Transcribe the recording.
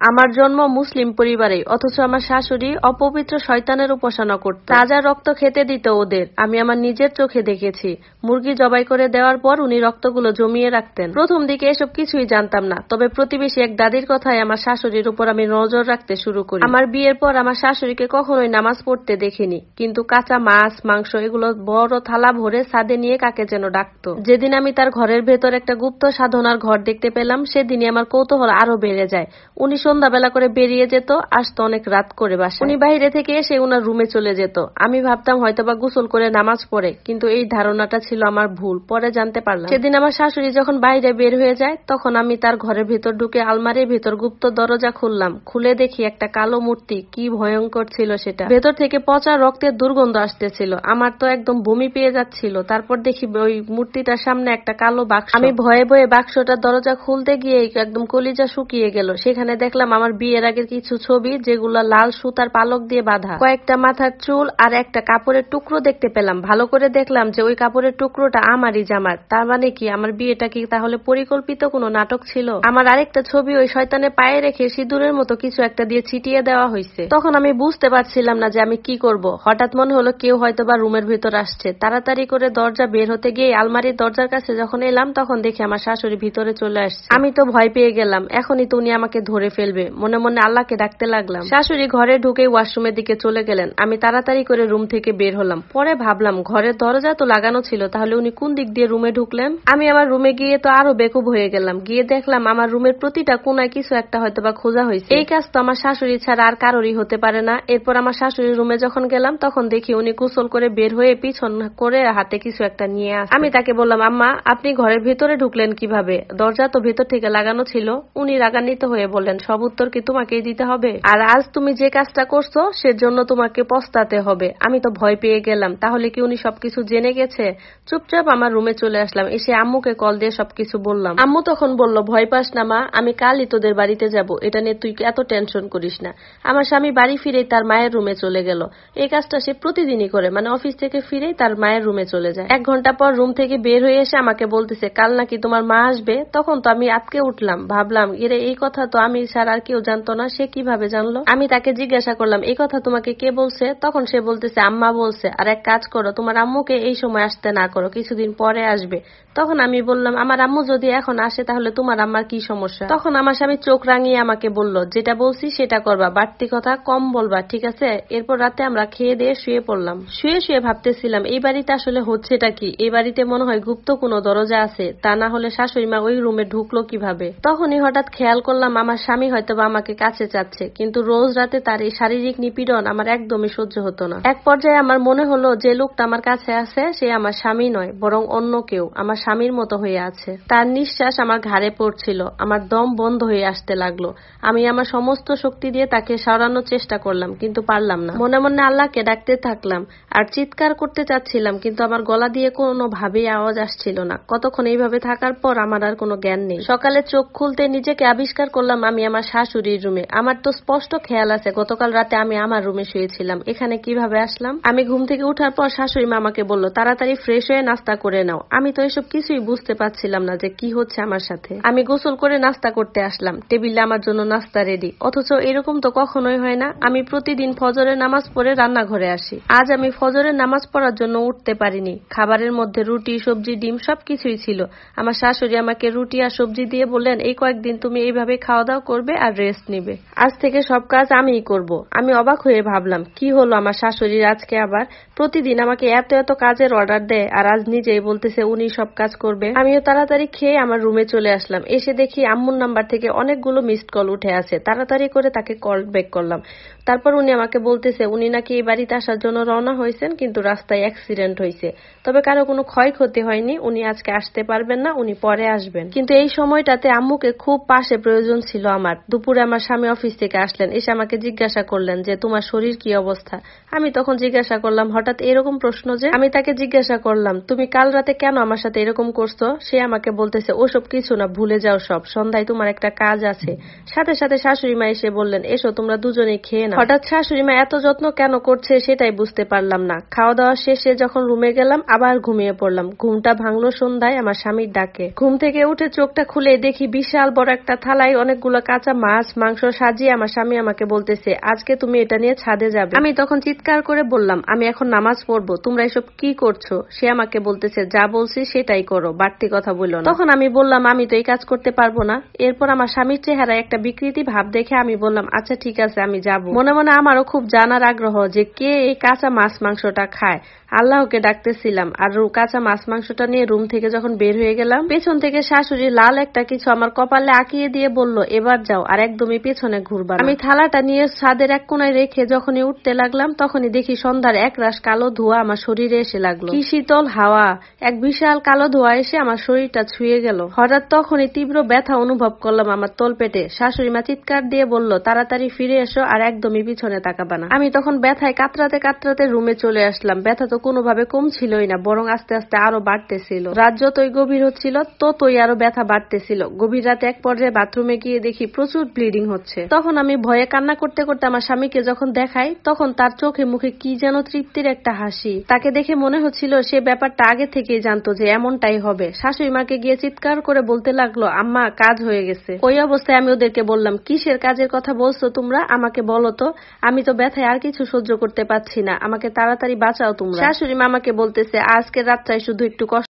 আমার জন্ম মুসলিম পরিবারে, অথচ আমার শাশুড়ি অপবিত্র শয়তানের উপাসনা করত। তাজা রক্ত খেতে দিত ওদের। আমি আমার নিজের চোখে দেখেছি। মুরগি জবাই করে দেওয়ার পর উনি রক্তগুলো জমিয়ে রাখতেন। প্রথম দিকে এসব কিছুই জানতাম না, তবে প্রতিবেশী এক দাদির কথায় আমার শাশুড়ির উপর আমি নজর রাখতে শুরু করি। আমার বিয়ের পর আমার শাশুড়িকে কখনোই নামাজ পড়তে দেখিনি, কিন্তু কাঁচা মাছ মাংস এগুলো বড় থালা ভরে ছাদে নিয়ে কাকে যেন ডাকতো। যেদিন আমি তার ঘরের ভেতর একটা গুপ্ত সাধনার ঘর দেখতে পেলাম, সেদিনই আমার কৌতূহল আরো বেড়ে যায়। উনি সন্ধ্যাবেলা করে বেরিয়ে যেত, আসতো অনেক রাত করে বাসায়। উনি বাইরে থেকে এসে উনার রুমে চলে যেত। আমি ভাবতাম হয়তোবা গোসল করে নামাজ পড়ে, কিন্তু এই ধারণাটা ছিল আমার ভুল। পরে জানতে পারলাম সেদিন আমার শাশুড়ি যখন বাইরে বের হয়ে যায়, তখন আমি তার ঘরের ভেতর ঢুকে আলমারির ভেতর গুপ্ত দরজা খুললাম। খুলে দেখি একটা কালো মূর্তি। কি ভয়ঙ্কর ছিল সেটা! ভেতর থেকে পচা রক্তের দুর্গন্ধ আসতেছিল। আমার তো একদম বমি পেয়ে যাচ্ছিল। তারপর দেখি ওই মূর্তিটার সামনে একটা কালো বাক্স। আমি ভয়ে ভয়ে বাক্সটার দরজা খুলতে গিয়ে একদম কলিজা শুকিয়ে গেল। সেখানে দেখলাম আমার বিয়ের আগের কিছু ছবি, যেগুলো লাল সুতার পালক দিয়ে বাঁধা। কয়েকটা মাথার চুল আর একটা কাপড়ের টুকরো দেখতে পেলাম। ভালো করে দেখলাম যে ওই কাপড়ের টুকরোটা আমারই জামার। তার মানে কি আমার বিয়েটা কি তাহলে পরিকল্পিত কোনো নাটক ছিল? আমার আরেকটা ছবি ওই শয়তানের পায়ে রেখে সিঁদুরের মতো কিছু একটা দিয়ে ছিটিয়ে দেওয়া হয়েছে। তখন আমি বুঝতে পারছিলাম না যে আমি কি করব। হঠাৎ মনে হলো কেউ হয়তো বা রুমের ভেতর আসছে। তাড়াতাড়ি করে দরজা বের হতে গিয়ে আলমারির দরজার কাছে যখন এলাম, তখন দেখি আমার শাশুড়ি ভিতরে চলে আসছে। আমি তো ভয় পেয়ে গেলাম। এখনই তো উনি আমাকে ধরে ফেলবে। মনে মনে আল্লাহকে ডাকতে লাগলাম। শাশুড়ি ঘরে ঢুকে ওয়াশরুমের দিকে চলে গেলেন। আমি তাড়াতাড়ি করে রুম থেকে বের হলাম। পরে ভাবলাম ঘরের দরজা তো লাগানো ছিল, তাহলে উনি কোন দিক দিয়ে রুমে ঢুকলেন? আমি আমার রুমে গিয়ে তো আরো বেকুব হয়ে গেলাম। গিয়ে দেখলাম আমার রুমের প্রতিটা কোনায় কিছু একটা হয়তো বা খোঁজা হয়েছে। এই কাজ তো আমার শাশুড়ি ছাড়া আর কারোরই হতে পারে না। এরপর আমার শাশুড়ির রুমে যখন গেলাম, তখন দেখি উনি গোসল করে বের হয়ে পিছন করে হাতে কিছু একটা নিয়ে আসে। আমি তাকে বললাম, আম্মা আপনি ঘরের ভেতরে ঢুকলেন কিভাবে? দরজা তো ভেতর থেকে লাগানো ছিল। উনি রাগান্বিত হয়ে বললেন, সব উত্তর কি তোমাকেই দিতে হবে? আর আজ তুমি যে কাজটা করছো সেজন্য তোমাকে পস্তাতে হবে। আমি তো ভয় পেয়ে গেলাম। তাহলে কি উনি সবকিছু জেনে গেছে? চুপচাপ আমার রুমে চলে আসলাম। এসে আম্মুকে কল দিয়ে সবকিছু বললাম। আম্মু তখন বলল, ভয় পাস না মা, আমি কালই তোদের বাড়িতে যাব। এটা নিয়ে তুই এত টেনশন করিস না। আমার স্বামী বাড়ি ফিরেই তার মায়ের রুমে চলে গেল। এই কাজটা সে প্রতিদিনই করে, মানে অফিস থেকে ফিরেই তার মায়ের রুমে চলে যায়। 1 ঘন্টা পর রুম থেকে বের হয়ে এসে আমাকে বলতেছে, কাল নাকি তোমার মা আসবে। তখন তো আমি আটকে উঠলাম। ভাবলাম এরে এই কথা তো আমি ছাড়া আর কেউ জানতো না, সে কিভাবে জানলো? আমি তাকে জিজ্ঞাসা করলাম, এই কথা তোমাকে কে বলছে? তখন সে বলতেছে, আম্মা বলছে। আর এক কাজ করো, তোমার আম্মুকে এই সময় আসতে না করো, কিছুদিন পরে আসবে। তখন আমি বললাম, আমার আম্মু যদি এখন আসে তাহলে তোমার আম্মার কি সমস্যা? তখন আমার স্বামী চোখ রাঙিয়ে আমাকে বলল, যেটা বলছি সেটা করবা, বাড়তি কথা কম বলবা, ঠিক আছে? এরপর রাতে আমরা খেয়ে দিয়ে শুয়ে পড়লাম। শুয়ে শুয়ে ভাবতেছিলাম এই বাড়িতে আসলে হচ্ছেটা কি। এই বাড়িতে মনে হয় গুপ্ত কোনো দরজা আছে, তা না হলে শাশুড়ি মা ওই রুমে ঢুকলো কিভাবে? তখনই হঠাৎ খেয়াল করলাম আমার স্বামী হয়তোবা আমাকে কাছে চাচ্ছে, কিন্তু রোজ রাতে তার এই শারীরিক নিপীড়ন আমার একদমই সহ্য হতো না। এক পর্যায়ে আমার মনে হলো যে লোকটা আমার কাছে আছে সে আমার স্বামী নয়, বরং অন্য কেউ আমার স্বামীর মতো হয়ে আছে। তার নিঃশ্বাস আমার ঘাড়ে পড়ছিল। আমার দম বন্ধ হয়ে আসতে লাগলো। আমি আমার সমস্ত শক্তি দিয়ে তাকে সরানোর চেষ্টা করলাম, কিন্তু পারলাম না। মনে মনে আল্লাহকে ডাকতে থাকলাম আর চিৎকার করতে চাচ্ছিলাম, কিন্তু আমার গলা দিয়ে কোনো ভাবেই আওয়াজ আসছিল না। কতক্ষণ এইভাবে থাকার পর আমার আর কোনো জ্ঞান নেই। সকালে চোখ খুলতে নিজেকে আবিষ্কার করলাম আমি আমার শাশুড়ির রুমে। আমার তো স্পষ্ট খেয়াল আছে গতকাল রাতে আমি আমার রুমে শুয়েছিলাম। এখানে কিভাবে আসলাম? আমি ঘুম থেকে উঠার পর শাশুড়ি মা আমাকে বলল, তাড়াতাড়ি ফ্রেশ হয়ে নাস্তা করে নাও। আমি তো এসব কিছুই বুঝতে পারছিলাম না যে কি হচ্ছে আমার সাথে। আমি গোসল করে নাস্তা করতে আসলাম। টেবিলে আমার জন্য নাস্তা রেডি। অথচ এরকম তো কখনোই হয় না। আমি প্রতিদিন ফজরের নামাজ পড়ে রান্নাঘরে আসি। আজ আমি ফজরের নামাজ পড়ার জন্য উঠতে পারিনি। খাবারের মধ্যে রুটি সবজি ডিম সবকিছুই ছিল। আমার শাশুড়ি আমাকে রুটি আর সবজি দিয়ে বললেন, এই কয়েকদিন তুমি এইভাবে খাওয়া দাওয়া করবে আর রেস্ট নিবে। আজ থেকে সব কাজ আমিই করব। আমি অবাক হয়ে ভাবলাম, কি হলো আমার শাশুড়ির আজকে আবার? প্রতিদিন আমাকে এত এত কাজের অর্ডার দেয়, আর আজ নিজেই বলতেছে উনি সব কাজ করবে। আমিও তাড়াতাড়ি খেয়ে আমার রুমে চলে আসলাম। এসে দেখি আম্মুর নাম্বার থেকে অনেকগুলো মিসড কল উঠে আছে। তাড়াতাড়ি করে তাকে কল ব্যাক করলাম। তারপর উনি আমাকে বলতেছে উনি নাকি এই বাড়িতে আসার জন্য রওনা হয়েছেন, কিন্তু রাস্তায় অ্যাক্সিডেন্ট হয়েছে। তবে কারো কোনো ক্ষয়ক্ষতি হয়নি। উনি আজকে আসতে পারবেন না, উনি পরে আসবেন। কিন্তু এই সময়টাতে আম্মুকে খুব পাশে প্রয়োজন ছিল আমার। দুপুরে আমার স্বামী অফিস থেকে আসলেন। এসে আমাকে জিজ্ঞাসা করলেন যে তোমার শরীর কি অবস্থা? আমি তখন জিজ্ঞাসা করলাম, হঠাৎ এরকম প্রশ্ন যে? আমি তাকে জিজ্ঞাসা করলাম, তুমি কাল রাতে কেন আমার সাথে এরকম করছো? সে আমাকে বলতেছে, ওসব কিছু না, ভুলে যাও সব। সন্ধ্যায় তোমার একটা কাজ আছে। সাথে সাথে শাশুড়ি মা এসে বললেন, এসো তোমরা দুজনেই খেয়ে নাও। হঠাৎ শাশুড়ি মা এত যত্ন কেন করছে সেটাই বুঝতে পারলাম না। খাওয়া দাওয়া শেষে যখন রুমে গেলাম আবার ঘুমিয়ে পড়লাম। ঘুমটা ভাঙলো সন্ধ্যায় আমার স্বামীর ডাকে। ঘুম থেকে উঠে চোখটা খুলে দেখি বিশাল বড় একটা থালায় অনেকগুলো কাঁচা মাছ মাংস সাজিয়ে আমার স্বামী আমাকে বলতেছে, আজকে তুমি এটা নিয়ে ছাদে যাবে। আমি তখন চিৎকার করে বললাম, আমি এখন নামাজ পড়বো, তোমরা এসব কি করছো? সে আমাকে বলতেছে, যা বলছি সেটাই করো, বাড়তি কথা বললো না। তখন আমি বললাম, আমি তো এই কাজ করতে পারবো না। এরপর আমার স্বামীর চেহারায় একটা বিকৃতি ভাব দেখে আমি বললাম, আচ্ছা ঠিক আছে, আমি যাব। মনে মনে আমারও খুব জানার আগ্রহ যে কে এই কাঁচা মাছ মাংসটা খায়। আল্লাহকে ডাকতেছিলাম আর কাঁচা মাছ মাংসটা নিয়ে রুম থেকে যখন বের হয়ে গেলাম, পেছন থেকে শাশুড়ি লাল একটা কিছু আমার কপালে আঁকিয়ে দিয়ে বলল, এবার যাও আর একদমই পেছনে ঘুরবা না। আমি থালাটা নিয়ে ছাদের এক কোনায় রেখে যখনই উঠতে লাগলাম, তখনই দেখি সন্ধ্যার এক রাশ কালো ধোঁয়া আমার শরীরে এসে লাগলো। কি শীতল হাওয়া! এক বিশাল কালো ধোঁয়া এসে আমার শরীরটা ছুঁয়ে গেল। হঠাৎ তখনই তীব্র ব্যথা অনুভব করলাম আমার তলপেটে। শাশুড়ি মা চিৎকার দিয়ে বলল, তাড়াতাড়ি ফিরে এসো আর একদমই পিছনে তাকাবা না। আমি তখন ব্যথায় কাতরাতে কাতরাতে রুমে চলে আসলাম। ব্যথা তো কোনোভাবে কমছিলই না, বরং আস্তে আস্তে আরো বাড়তেছিল। রাত যতই গভীর হচ্ছিল ততই আরো ব্যথা বাড়তেছিল। গভীর রাতে এক পর্যায়ে বাথরুমে গিয়ে দেখি প্রচুর ব্লিডিং হচ্ছে। তখন আমি ভয়ে কান্না করতে করতে আমার স্বামীকে যখন দেখাই, তখন তার চোখে মুখে কি যেন তৃপ্তির একটা হাসি। তাকে দেখে মনে হচ্ছিল সে ব্যাপারটা আগে থেকেই জানতো যে এমনটাই হবে। শাশুড়ি মাকে গিয়ে চিৎকার করে বলতে লাগলো, আম্মা কাজ হয়ে গেছে। ওই অবস্থায় আমি ওদেরকে বললাম, কিসের কাজের কথা বলছো তোমরা? আমাকে বলো তো, আমি তো ব্যথায় আর কিছু সহ্য করতে পারছি না, আমাকে তাড়াতাড়ি বাঁচাও তোমরা। শাশুড়ি মা আমাকে বলতেছে, আজকের রাতটাই শুধু একটু কষ্ট